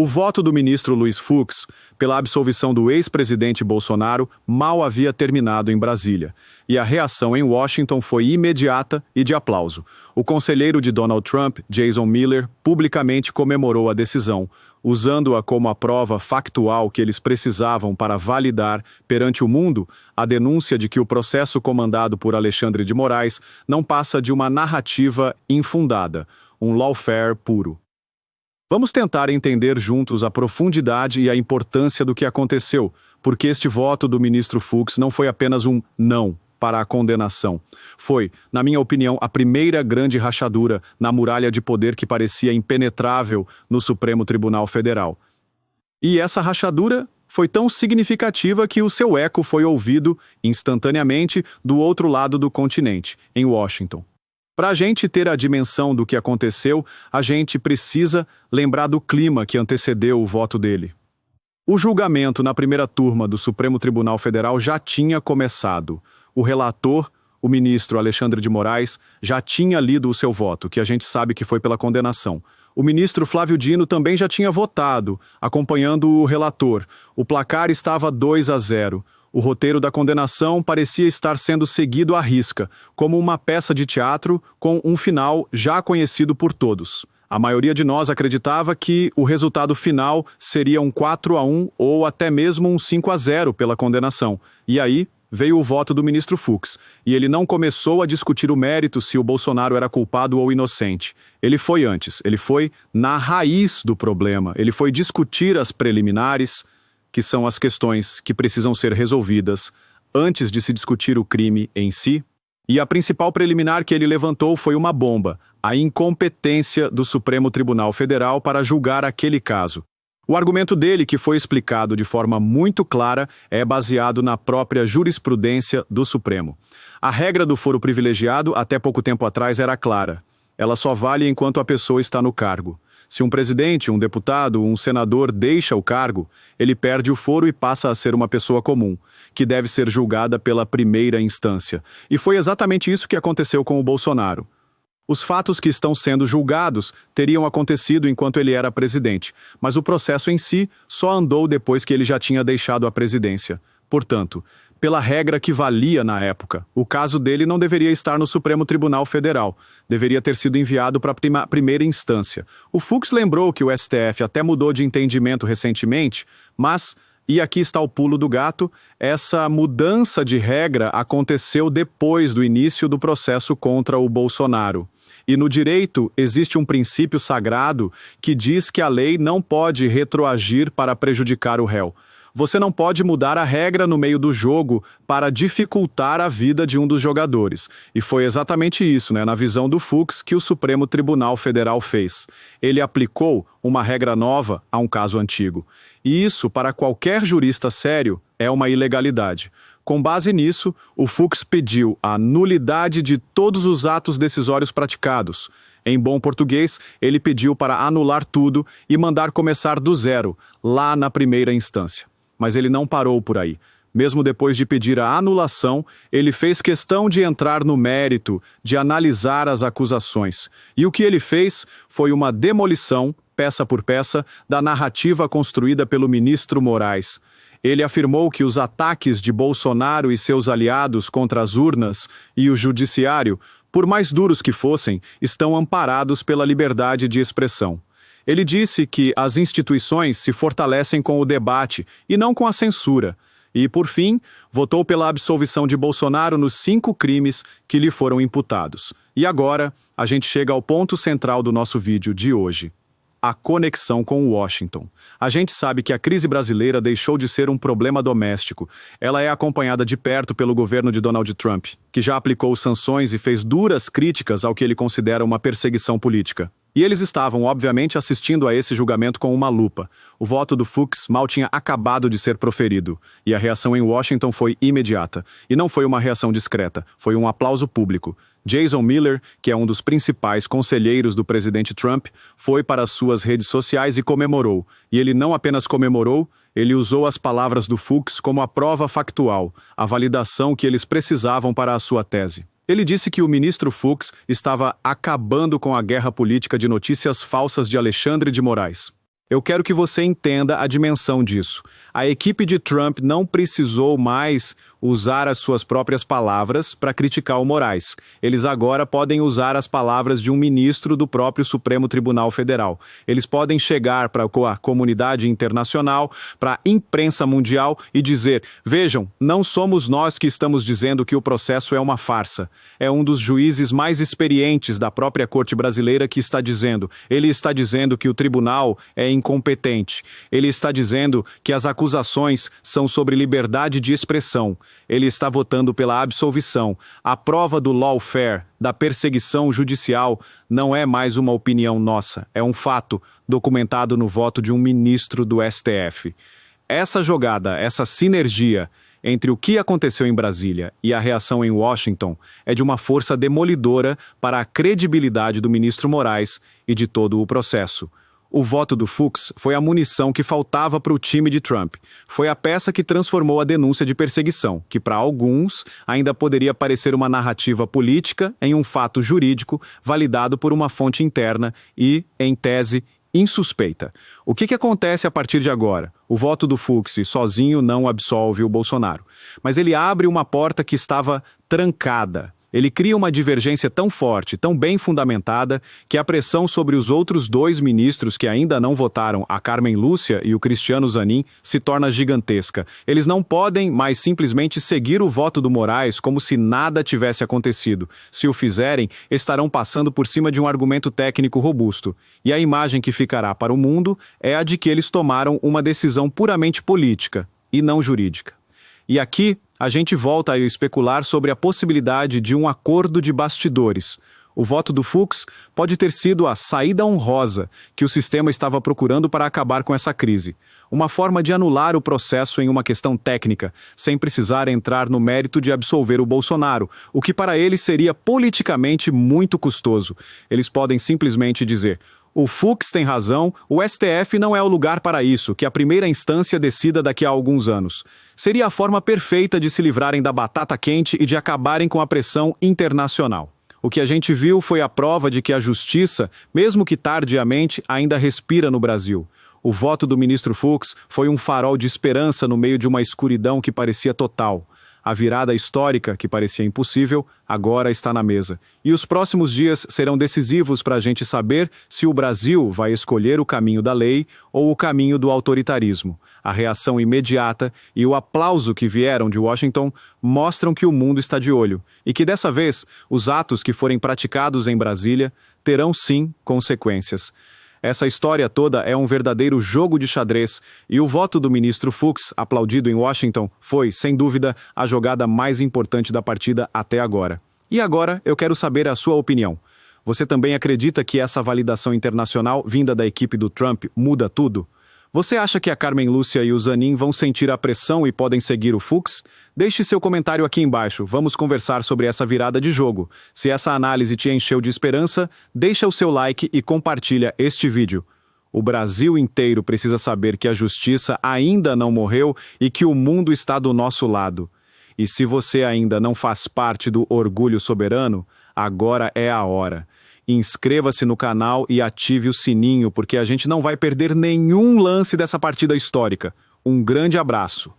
O voto do ministro Luiz Fux pela absolvição do ex-presidente Bolsonaro mal havia terminado em Brasília, e a reação em Washington foi imediata e de aplauso. O conselheiro de Donald Trump, Jason Miller, publicamente comemorou a decisão, usando-a como a prova factual que eles precisavam para validar perante o mundo a denúncia de que o processo comandado por Alexandre de Moraes não passa de uma narrativa infundada, um lawfare puro. Vamos tentar entender juntos a profundidade e a importância do que aconteceu, porque este voto do ministro Fux não foi apenas um não para a condenação. Foi, na minha opinião, a primeira grande rachadura na muralha de poder que parecia impenetrável no Supremo Tribunal Federal. E essa rachadura foi tão significativa que o seu eco foi ouvido instantaneamente do outro lado do continente, em Washington. Para a gente ter a dimensão do que aconteceu, a gente precisa lembrar do clima que antecedeu o voto dele. O julgamento na primeira turma do Supremo Tribunal Federal já tinha começado. O relator, o ministro Alexandre de Moraes, já tinha lido o seu voto, que a gente sabe que foi pela condenação. O ministro Flávio Dino também já tinha votado, acompanhando o relator. O placar estava 2-0. O roteiro da condenação parecia estar sendo seguido à risca, como uma peça de teatro com um final já conhecido por todos. A maioria de nós acreditava que o resultado final seria um 4-1 ou até mesmo um 5-0 pela condenação. E aí veio o voto do ministro Fux, e ele não começou a discutir o mérito se o Bolsonaro era culpado ou inocente. Ele foi antes, ele foi na raiz do problema, ele foi discutir as preliminares, que são as questões que precisam ser resolvidas antes de se discutir o crime em si. E a principal preliminar que ele levantou foi uma bomba, a incompetência do Supremo Tribunal Federal para julgar aquele caso. O argumento dele, que foi explicado de forma muito clara, é baseado na própria jurisprudência do Supremo. A regra do foro privilegiado, até pouco tempo atrás, era clara. Ela só vale enquanto a pessoa está no cargo. Se um presidente, um deputado, um senador deixa o cargo, ele perde o foro e passa a ser uma pessoa comum, que deve ser julgada pela primeira instância. E foi exatamente isso que aconteceu com o Bolsonaro. Os fatos que estão sendo julgados teriam acontecido enquanto ele era presidente, mas o processo em si só andou depois que ele já tinha deixado a presidência. Portanto, pela regra que valia na época, o caso dele não deveria estar no Supremo Tribunal Federal, deveria ter sido enviado para a primeira instância. O Fux lembrou que o STF até mudou de entendimento recentemente, mas, e aqui está o pulo do gato, essa mudança de regra aconteceu depois do início do processo contra o Bolsonaro. E no direito existe um princípio sagrado que diz que a lei não pode retroagir para prejudicar o réu. Você não pode mudar a regra no meio do jogo para dificultar a vida de um dos jogadores. E foi exatamente isso, na visão do Fux, que o Supremo Tribunal Federal fez. Ele aplicou uma regra nova a um caso antigo. E isso, para qualquer jurista sério, é uma ilegalidade. Com base nisso, o Fux pediu a nulidade de todos os atos decisórios praticados. Em bom português, ele pediu para anular tudo e mandar começar do zero, lá na primeira instância. Mas ele não parou por aí. Mesmo depois de pedir a anulação, ele fez questão de entrar no mérito, de analisar as acusações. E o que ele fez foi uma demolição, peça por peça, da narrativa construída pelo ministro Moraes. Ele afirmou que os ataques de Bolsonaro e seus aliados contra as urnas e o judiciário, por mais duros que fossem, estão amparados pela liberdade de expressão. Ele disse que as instituições se fortalecem com o debate e não com a censura. E, por fim, votou pela absolvição de Bolsonaro nos 5 crimes que lhe foram imputados. E agora, a gente chega ao ponto central do nosso vídeo de hoje: a conexão com Washington. A gente sabe que a crise brasileira deixou de ser um problema doméstico. Ela é acompanhada de perto pelo governo de Donald Trump, que já aplicou sanções e fez duras críticas ao que ele considera uma perseguição política. E eles estavam, obviamente, assistindo a esse julgamento com uma lupa. O voto do Fux mal tinha acabado de ser proferido, e a reação em Washington foi imediata. E não foi uma reação discreta, foi um aplauso público. Jason Miller, que é um dos principais conselheiros do presidente Trump, foi para suas redes sociais e comemorou. E ele não apenas comemorou, ele usou as palavras do Fux como a prova factual, a validação que eles precisavam para a sua tese. Ele disse que o ministro Fux estava acabando com a guerra política de notícias falsas de Alexandre de Moraes. Eu quero que você entenda a dimensão disso. A equipe de Trump não precisou mais usar as suas próprias palavras para criticar o Moraes. Eles agora podem usar as palavras de um ministro do próprio Supremo Tribunal Federal. Eles podem chegar para a comunidade internacional, para a imprensa mundial e dizer: vejam, não somos nós que estamos dizendo que o processo é uma farsa. É um dos juízes mais experientes da própria Corte Brasileira que está dizendo. Ele está dizendo que o tribunal é incompetente. Ele está dizendo que as acusações são sobre liberdade de expressão. Ele está votando pela absolvição. A prova do lawfare, da perseguição judicial, não é mais uma opinião nossa. É um fato documentado no voto de um ministro do STF. Essa jogada, essa sinergia entre o que aconteceu em Brasília e a reação em Washington é de uma força demolidora para a credibilidade do ministro Moraes e de todo o processo. O voto do Fux foi a munição que faltava para o time de Trump. Foi a peça que transformou a denúncia de perseguição, que para alguns ainda poderia parecer uma narrativa política, em um fato jurídico validado por uma fonte interna e, em tese, insuspeita. O que acontece a partir de agora? O voto do Fux sozinho não absolve o Bolsonaro, mas ele abre uma porta que estava trancada. Ele cria uma divergência tão forte, tão bem fundamentada, que a pressão sobre os outros dois ministros que ainda não votaram, a Carmen Lúcia e o Cristiano Zanin, se torna gigantesca. Eles não podem mais simplesmente seguir o voto do Moraes como se nada tivesse acontecido. Se o fizerem, estarão passando por cima de um argumento técnico robusto. E a imagem que ficará para o mundo é a de que eles tomaram uma decisão puramente política e não jurídica. E aqui, a gente volta a especular sobre a possibilidade de um acordo de bastidores. O voto do Fux pode ter sido a saída honrosa que o sistema estava procurando para acabar com essa crise. Uma forma de anular o processo em uma questão técnica, sem precisar entrar no mérito de absolver o Bolsonaro, o que para eles seria politicamente muito custoso. Eles podem simplesmente dizer: o Fux tem razão, o STF não é o lugar para isso, que a primeira instância decida daqui a alguns anos. Seria a forma perfeita de se livrarem da batata quente e de acabarem com a pressão internacional. O que a gente viu foi a prova de que a justiça, mesmo que tardiamente, ainda respira no Brasil. O voto do ministro Fux foi um farol de esperança no meio de uma escuridão que parecia total. A virada histórica, que parecia impossível, agora está na mesa. E os próximos dias serão decisivos para a gente saber se o Brasil vai escolher o caminho da lei ou o caminho do autoritarismo. A reação imediata e o aplauso que vieram de Washington mostram que o mundo está de olho e que, dessa vez, os atos que forem praticados em Brasília terão, sim, consequências. Essa história toda é um verdadeiro jogo de xadrez e o voto do ministro Fux, aplaudido em Washington, foi, sem dúvida, a jogada mais importante da partida até agora. E agora eu quero saber a sua opinião. Você também acredita que essa validação internacional vinda da equipe do Trump muda tudo? Você acha que a Carmen Lúcia e o Zanin vão sentir a pressão e podem seguir o Fux? Deixe seu comentário aqui embaixo, vamos conversar sobre essa virada de jogo. Se essa análise te encheu de esperança, deixa o seu like e compartilha este vídeo. O Brasil inteiro precisa saber que a justiça ainda não morreu e que o mundo está do nosso lado. E se você ainda não faz parte do Orgulho Soberano, agora é a hora. Inscreva-se no canal e ative o sininho, porque a gente não vai perder nenhum lance dessa partida histórica. Um grande abraço.